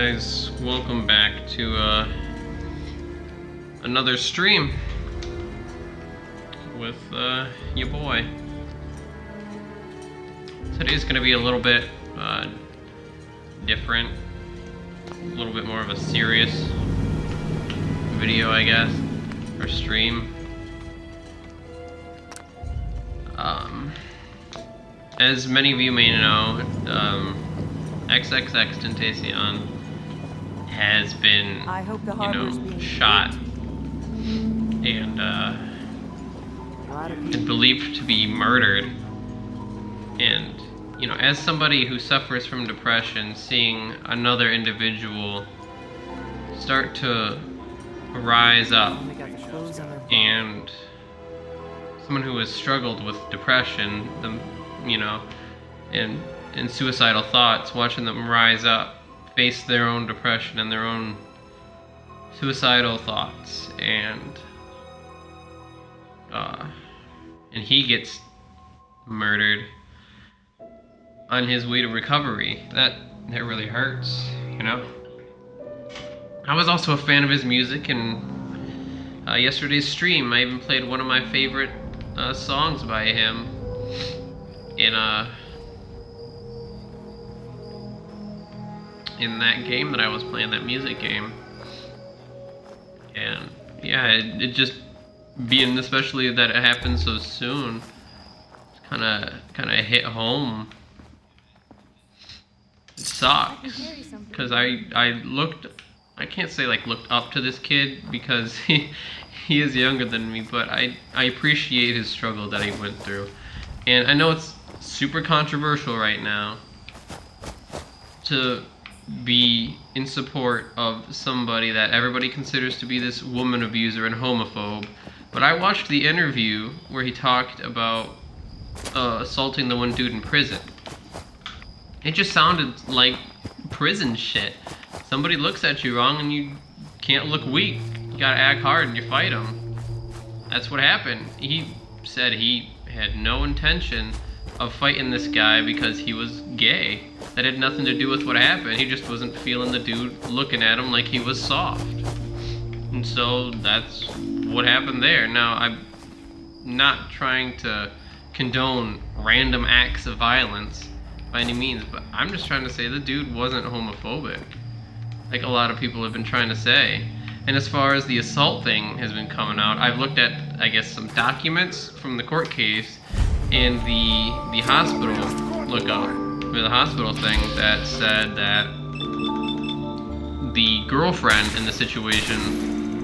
guys, welcome back to another stream with your boy. Today's gonna be a little bit different, a little bit more of a serious video, I guess, or stream. As many of you may know, xxxtentacion has been, shot and believed to be murdered. And, as somebody who suffers from depression, seeing another individual start to rise up, and someone who has struggled with depression, and suicidal thoughts, watching them rise up, face their own depression and their own suicidal thoughts, and he gets murdered on his way to recovery. That really hurts, I was also a fan of his music, and yesterday's stream I even played one of my favorite songs by him in that game that I was playing, that music game. And yeah, it just being, especially that it happened so soon, kind of hit home. It sucks, because I can't say looked up to this kid, because he is younger than me, but I appreciate his struggle that he went through. And I know it's super controversial right now to be in support of somebody that everybody considers to be this woman abuser and homophobe, but I watched the interview where he talked about assaulting the one dude in prison. It just sounded like prison shit. Somebody looks at you wrong and you can't look weak. You gotta act hard and you fight them. That's what happened. He said he had no intention of fighting this guy because he was gay. That had nothing to do with what happened. He just wasn't feeling the dude looking at him like he was soft. And so that's what happened there. Now, I'm not trying to condone random acts of violence by any means, but I'm just trying to say the dude wasn't homophobic, like a lot of people have been trying to say. And as far as the assault thing has been coming out, I've looked at, I guess, some documents from the court case and the hospital lookup, or the hospital thing, that said that the girlfriend in the situation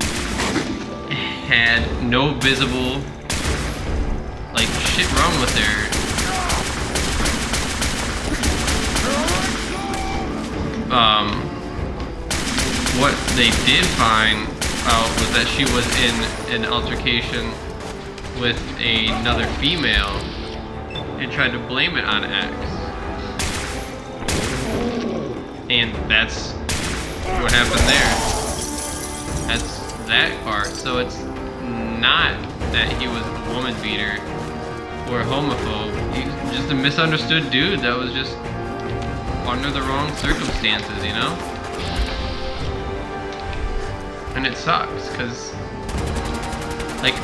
had no visible, shit wrong with her. What they did find out was that she was in an altercation with another female and tried to blame it on X. And that's what happened there. That's that part. So it's not that he was a woman beater or a homophobe. He's just a misunderstood dude that was just under the wrong circumstances, And it sucks, because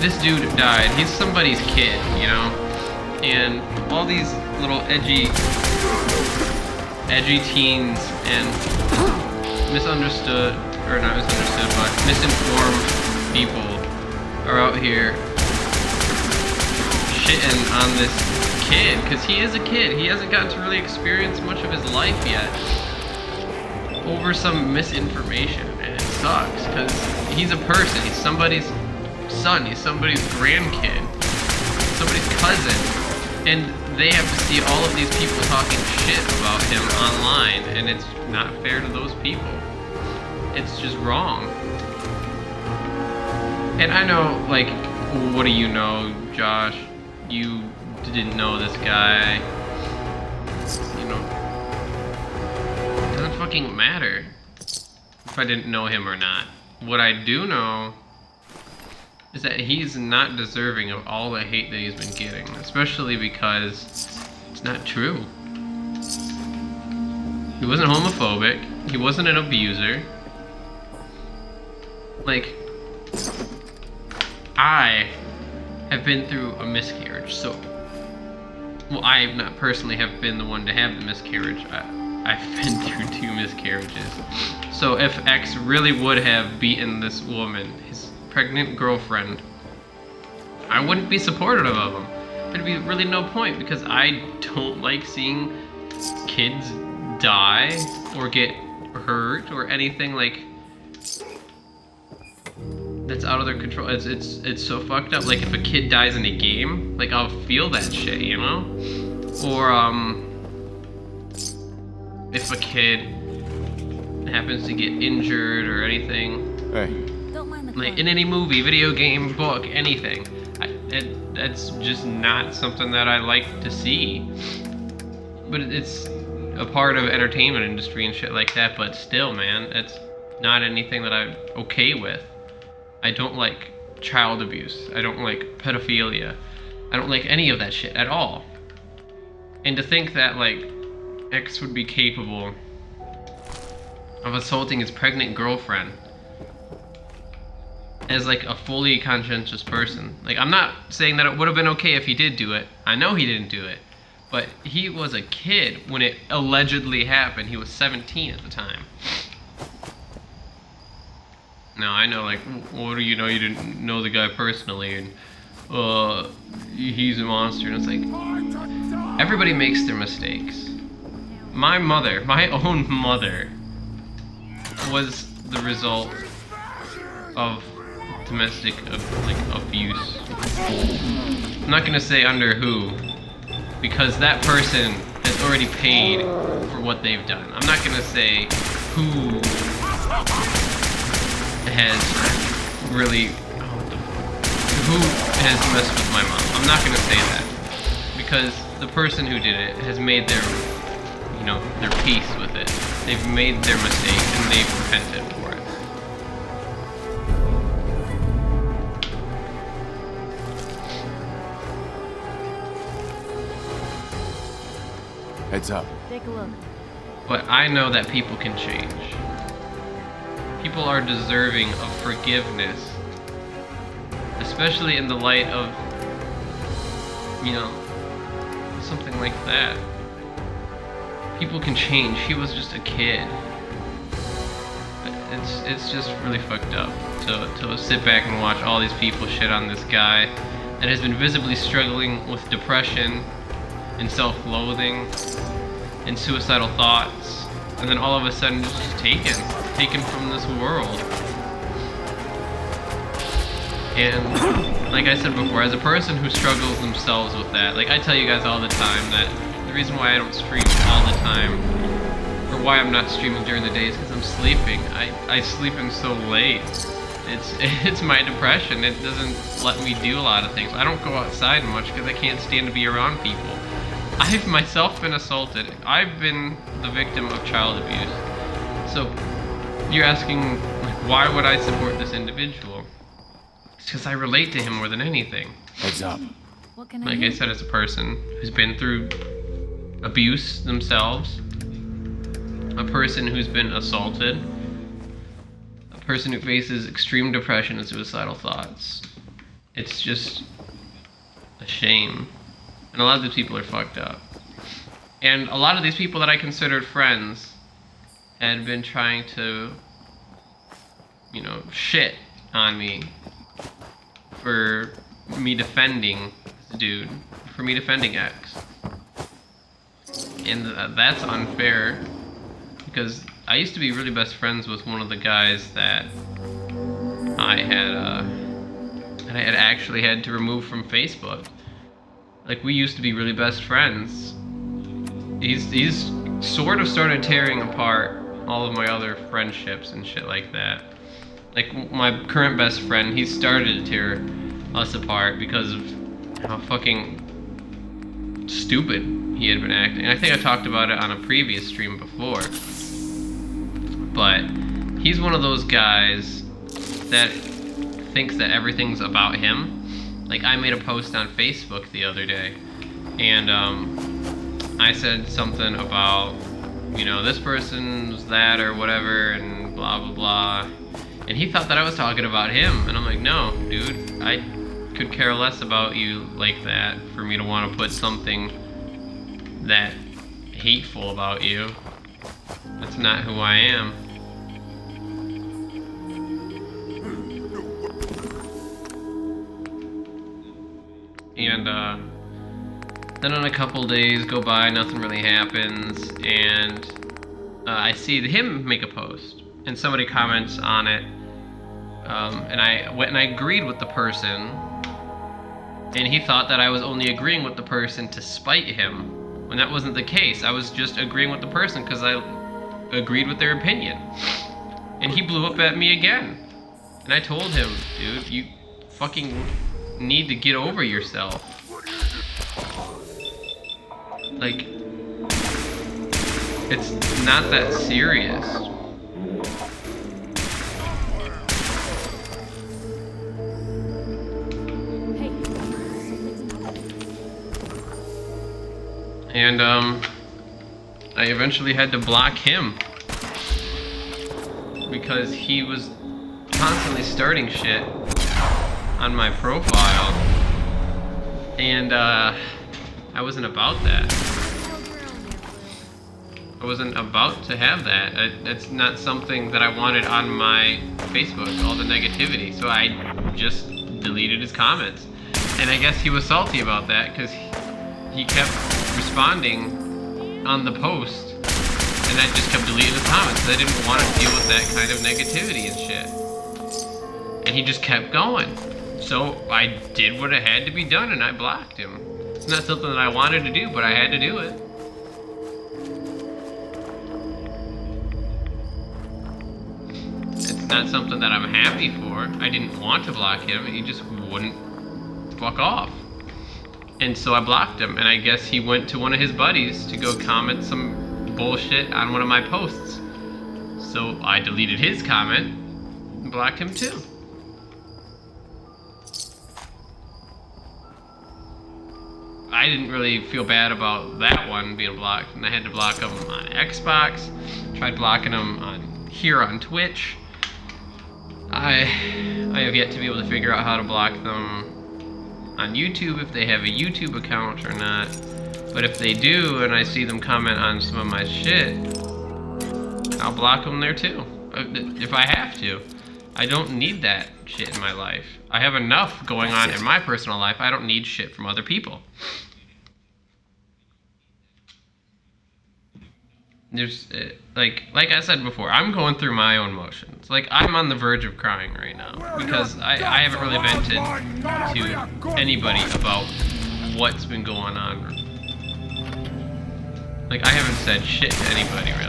this dude died. He's somebody's kid, and all these little edgy teens and misunderstood, or not misunderstood, but misinformed people are out here shitting on this kid, because he is a kid. He hasn't gotten to really experience much of his life yet over some misinformation, and it sucks, because he's a person. He's somebody's son. He's somebody's grandkid, somebody's cousin, and they have to see all of these people talking shit about him online, and it's not fair to those people. It's just wrong. And I know, what do you know, Josh? You didn't know this guy. It doesn't fucking matter if I didn't know him or not. What I do know is that he's not deserving of all the hate that he's been getting, especially because it's not true. He wasn't homophobic. He wasn't an abuser. Like, I have been through a miscarriage, so... Well, I not personally have been the one to have the miscarriage. I've been through 2 miscarriages. So if X really would have beaten this woman, his pregnant girlfriend, I wouldn't be supportive of him. There'd be really no point, because I don't like seeing kids die or get hurt or anything like that's out of their control. It's so fucked up. Like if a kid dies in a game, like I'll feel that shit, you know? Or if a kid happens to get injured or anything. Hey. Don't mind the Like car. in any movie, video game, book, anything. That's just not something that I like to see. But it's a part of entertainment industry and shit like that, but still, man, it's not anything that I'm okay with. I don't like child abuse. I don't like pedophilia. I don't like any of that shit at all. And to think that, like, X would be capable of assaulting his pregnant girlfriend as, like, a fully conscientious person. Like, I'm not saying that it would have been okay if he did do it. I know he didn't do it. But he was a kid when it allegedly happened. He was 17 at the time. Now, I know, like, what do you know? You didn't know the guy personally, and, he's a monster. And it's like, everybody makes their mistakes. My mother, my own mother, was the result of domestic, abuse. I'm not gonna say under who, because that person has already paid for what they've done. I'm not gonna say who has really, who has messed with my mom. I'm not gonna say that, because the person who did it has made their, you know, their peace with it. They've made their mistake and they've repented for it. Heads up. Take a look. But I know that people can change. People are deserving of forgiveness, especially in the light of, you know, something like that. People can change. He was just a kid. It's just really fucked up to sit back and watch all these people shit on this guy that has been visibly struggling with depression and self-loathing and suicidal thoughts, and then all of a sudden just taken from this world. And like I said before, as a person who struggles themselves with that, like I tell you guys all the time that the reason why I don't stream all the time, or why I'm not streaming during the day, is because I'm sleeping. I sleep in so late. It's my depression. It doesn't let me do a lot of things. I don't go outside much because I can't stand to be around people. I've myself been assaulted. I've been the victim of child abuse. So you're asking, like, why would I support this individual? It's because I relate to him more than anything. Heads up. What can I Like do? I said, as a person who's been through abuse themselves, a person who's been assaulted, a person who faces extreme depression and suicidal thoughts. It's just a shame. And a lot of these people are fucked up. And a lot of these people that I considered friends had been trying to, you know, shit on me for me defending this dude, for me defending X. And that's unfair, because I used to be really best friends with one of the guys that I had actually had to remove from Facebook. Like, we used to be really best friends. He's sort of started tearing apart all of my other friendships and shit like that. Like, my current best friend, he started to tear us apart because of how fucking stupid he had been acting. I think I talked about it on a previous stream before. But he's one of those guys that thinks that everything's about him. Like, I made a post on Facebook the other day, and I said something about you know, this person's that or whatever, and blah blah blah. And he thought that I was talking about him, and I'm like, no, dude, I could care less about you like that for me to want to put something that hateful about you. That's not who I am. And then a couple days go by, nothing really happens, and I see him make a post, and somebody comments on it, and I went and I agreed with the person, and he thought that I was only agreeing with the person to spite him, when that wasn't the case. I was just agreeing with the person because I agreed with their opinion. And he blew up at me again, and I told him, dude, you fucking need to get over yourself. Like, it's not that serious. And I eventually had to block him because he was constantly starting shit on my profile, and I wasn't about that. I wasn't about to have that. That's not something that I wanted on my Facebook, all the negativity. So I just deleted his comments. And I guess he was salty about that because he kept responding on the post, and I just kept deleting his comments. I didn't want to deal with that kind of negativity and shit. And he just kept going. So I did what had to be done, and I blocked him. It's not something that I wanted to do, but I had to do it. It's not something that I'm happy for. I didn't want to block him, and he just wouldn't fuck off. And so I blocked him, and I guess he went to one of his buddies to go comment some bullshit on one of my posts. So I deleted his comment and blocked him too. I didn't really feel bad about that one being blocked, and I had to block him on Xbox. Tried blocking him on Twitch. I have yet to be able to figure out how to block them on YouTube if they have a YouTube account or not. But if they do, and I see them comment on some of my shit, I'll block them there too, if I have to. I don't need that shit in my life. I have enough going on in my personal life. I don't need shit from other people. There's, like I said before, I'm going through my own motions. Like, I'm on the verge of crying right now because I haven't really vented to anybody about what's been going on. Like, I haven't said shit to anybody, really.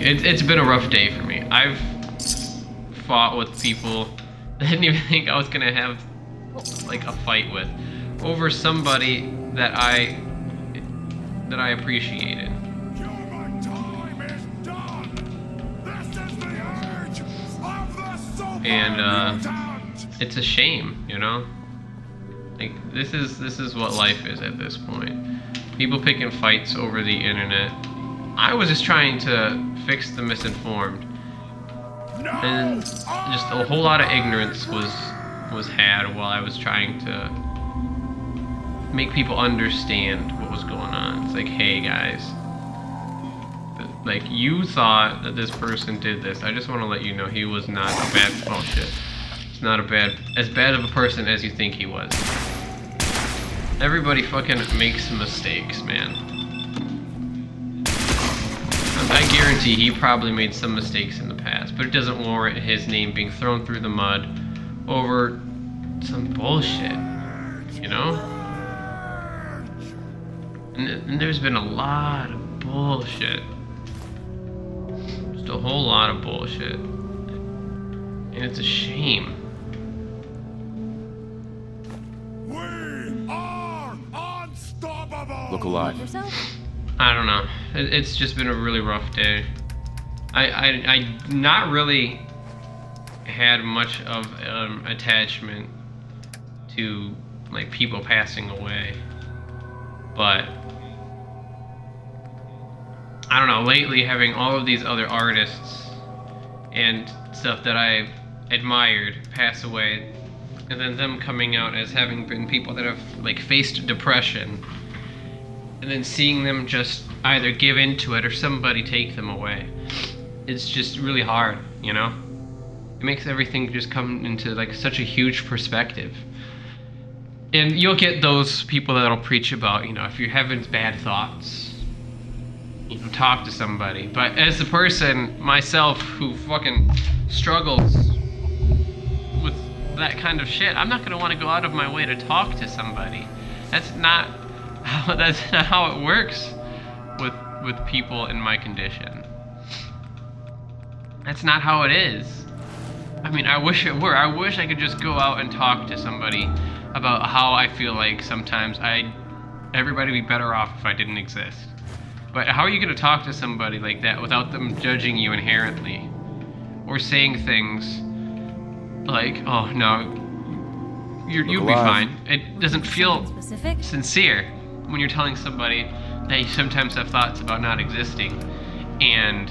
It's been a rough day for me. I've fought with people that I didn't even think I was gonna have like a fight with over somebody that I appreciated. And it's a shame, you know? Like, this is what life is at this point. People picking fights over the internet. I was just trying to fix the misinformed, and just a whole lot of ignorance was had while I was trying to make people understand what was going on. It's like, hey guys, like, you thought that this person did this. I just want to let you know he was not a bad, oh shit, he's not as bad of a person as you think he was. Everybody fucking makes mistakes, man. I guarantee he probably made some mistakes in the past, but it doesn't warrant his name being thrown through the mud over some bullshit, you know? And there's been a lot of bullshit. Just a whole lot of bullshit. And it's a shame. We are unstoppable! Look alive. I don't know. It's just been a really rough day. I not really had much of attachment to like people passing away, but I don't know, lately having all of these other artists and stuff that I admired pass away, and then them coming out as having been people that have like faced depression, and then seeing them just either give into it or somebody take them away, it's just really hard, you know? It makes everything just come into like such a huge perspective. And you'll get those people that'll preach about, you know, if you're having bad thoughts, you know, talk to somebody. But as the person myself who fucking struggles with that kind of shit, I'm not gonna want to go out of my way to talk to somebody. That's not how it works with people in my condition. That's not how it is. I mean, I wish it were. I wish I could just go out and talk to somebody about how I feel like sometimes everybody would be better off if I didn't exist. But how are you going to talk to somebody like that without them judging you inherently? Or saying things like, oh no, you'll be fine. It doesn't feel sincere when you're telling somebody that you sometimes have thoughts about not existing, and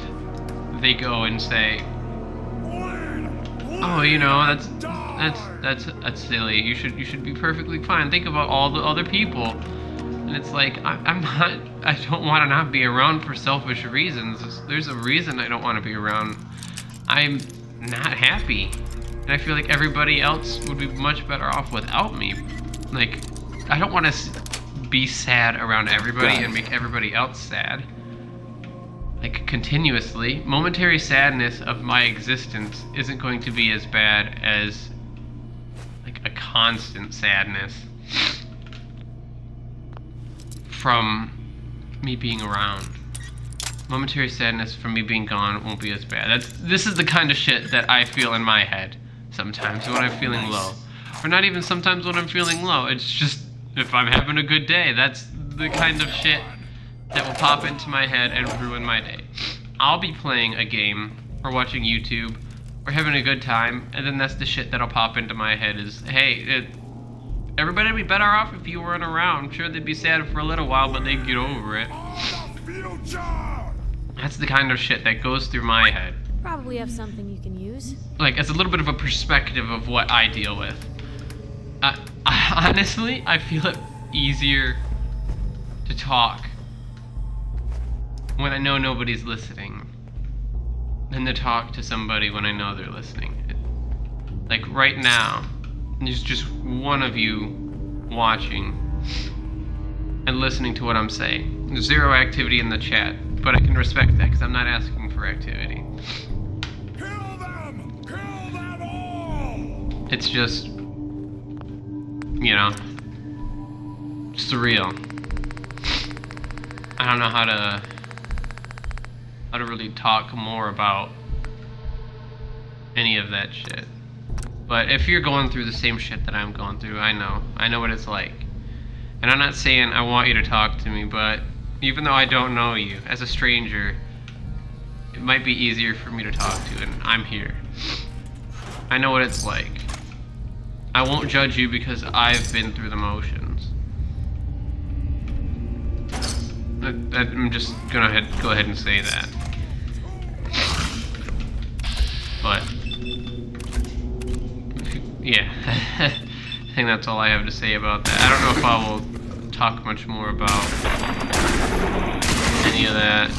they go and say, oh, you know, that's silly. You should be perfectly fine. Think about all the other people. And it's like, I don't want to not be around for selfish reasons. There's a reason I don't want to be around. I'm not happy. And I feel like everybody else would be much better off without me. Like, I don't want to be sad around everybody and make everybody else sad. Like, continuously. Momentary sadness of my existence isn't going to be as bad as like a constant sadness from me being around. Momentary sadness from me being gone won't be as bad. This is the kind of shit that I feel in my head sometimes when I'm feeling low. Or not even sometimes when I'm feeling low. It's just if I'm having a good day, that's the kind of shit that will pop into my head and ruin my day. I'll be playing a game or watching YouTube or having a good time, and then that's the shit that'll pop into my head is, hey, everybody would be better off if you weren't around. Sure, they'd be sad for a little while, but they'd get over it. That's the kind of shit that goes through my head. Probably have something you can use. Like, it's a little bit of a perspective of what I deal with. Honestly, I feel it easier to talk when I know nobody's listening than to talk to somebody when I know they're listening. Like right now, there's just one of you watching and listening to what I'm saying. There's zero activity in the chat, but I can respect that because I'm not asking for activity. Kill them! Kill them all! It's just, you know, surreal. I don't know how to really talk more about any of that shit. But if you're going through the same shit that I'm going through, I know what it's like. And I'm not saying I want you to talk to me, but even though I don't know you, as a stranger, it might be easier for me to talk to, and I'm here. I know what it's like. I won't judge you because I've been through the motions. I'm just gonna go ahead and say that. But yeah, I think that's all I have to say about that. I don't know if I will talk much more about any of that.